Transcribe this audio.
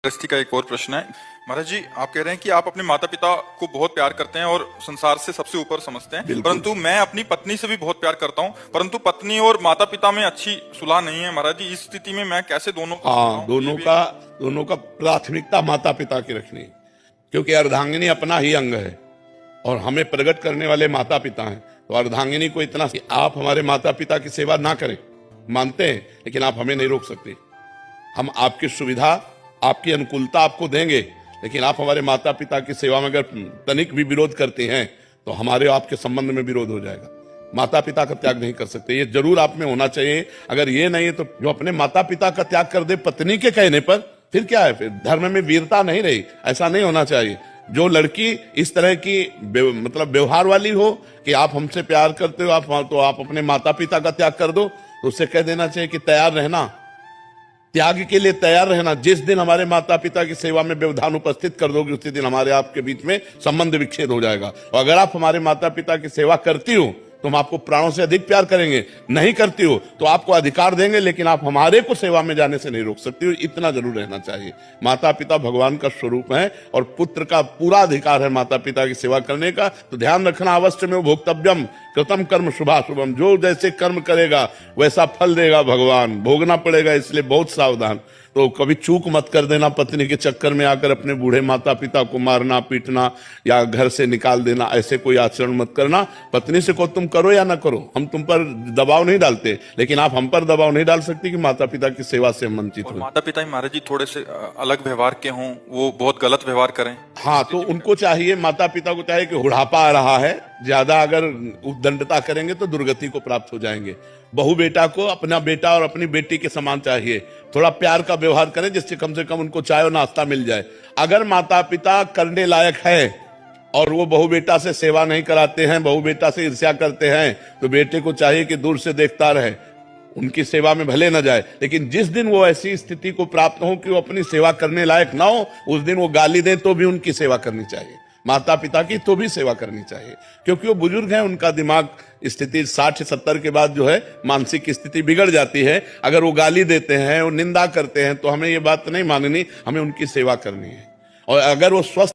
गृहस्थी का एक और प्रश्न है। महाराज जी, आप कह रहे हैं कि आप अपने माता पिता को बहुत प्यार करते हैं और संसार से सबसे ऊपर समझते हैं, परंतु मैं अपनी पत्नी से भी बहुत प्यार करता हूं, परंतु पत्नी और माता पिता में अच्छी सुलह नहीं है। महाराज जी, इस स्थिति में मैं कैसे दोनों को दोनों का प्राथमिकता माता पिता की रखनी, क्योंकि अर्धांगिनी अपना ही अंग है और हमें प्रकट करने वाले माता पिता हैं। तो अर्धांगिनी को इतना कि आप हमारे माता पिता की सेवा ना करें, मानते हैं, लेकिन आप हमें नहीं रोक सकते। हम आपकी सुविधा, आपकी अनुकूलता आपको देंगे, लेकिन आप हमारे माता पिता की सेवा में अगर तनिक भी विरोध करते हैं तो हमारे आपके संबंध में विरोध हो जाएगा। माता पिता का त्याग नहीं कर सकते, ये जरूर आप में होना चाहिए। अगर ये नहीं है तो जो अपने माता पिता का त्याग कर दे पत्नी के कहने पर, फिर क्या है? फिर धर्म में वीरता नहीं रही। ऐसा नहीं होना चाहिए। जो लड़की इस तरह की मतलब व्यवहार वाली हो कि आप हमसे प्यार करते हो, तो आप अपने माता पिता का त्याग कर दो, तो उससे कह देना चाहिए कि तैयार रहना, त्याग के लिए तैयार रहना। जिस दिन हमारे माता पिता की सेवा में व्यवधान उपस्थित कर दोगे, उसी दिन हमारे आपके बीच में संबंध विच्छेद हो जाएगा। और अगर आप हमारे माता पिता की सेवा करती हो तो हम आपको प्राणों से अधिक प्यार करेंगे। नहीं करती हो तो आपको अधिकार देंगे, लेकिन आप हमारे को सेवा में जाने से नहीं रोक सकती हो। इतना जरूर रहना चाहिए। माता पिता भगवान का स्वरूप है और पुत्र का पूरा अधिकार है माता पिता की सेवा करने का। तो ध्यान रखना, अवश्य में भोक्तव्यम कृतम कर्म शुभाशुभम। जो जैसे कर्म करेगा वैसा फल देगा भगवान, भोगना पड़ेगा, इसलिए बहुत सावधान। तो कभी चूक मत कर देना, पत्नी के चक्कर में आकर अपने बूढ़े माता पिता को मारना पीटना या घर से निकाल देना, ऐसे कोई आचरण मत करना। पत्नी से को तुम करो या ना करो, हम तुम पर दबाव नहीं डालते, लेकिन आप हम पर दबाव नहीं डाल सकती कि माता पिता की सेवा से हम वंचित हो। माता पिता ही महाराज जी थोड़े से अलग व्यवहार के हों, वो बहुत गलत व्यवहार करें, हाँ, तो उनको चाहिए, माता पिता को चाहिए कि बुढ़ापा आ रहा है, ज्यादा अगर उद्दंडता करेंगे तो दुर्गति को प्राप्त हो जाएंगे। बहू बेटा को अपना बेटा और अपनी बेटी के समान चाहिए। थोड़ा प्यार का व्यवहार करें जिससे कम से कम उनको चाय और नाश्ता मिल जाए। अगर माता पिता करने लायक है और वो बहू बेटा से सेवा नहीं कराते हैं, बहू बेटा से ईर्ष्या करते हैं, तो बेटे को चाहिए कि दूर से देखता रहे, उनकी सेवा में भले न जाए। लेकिन जिस दिन वो ऐसी स्थिति को प्राप्त हो कि वो अपनी सेवा करने लायक ना हो, उस दिन वो गाली दे तो भी उनकी सेवा करनी चाहिए। माता पिता की तो भी सेवा करनी चाहिए, क्योंकि वो बुजुर्ग हैं, उनका दिमाग स्थिति 60-70 के बाद जो है मानसिक स्थिति बिगड़ जाती है। अगर वो गाली देते हैं, वो निंदा करते हैं, तो हमें ये बात नहीं माननी, हमें उनकी सेवा करनी है। और अगर वो स्वस्थ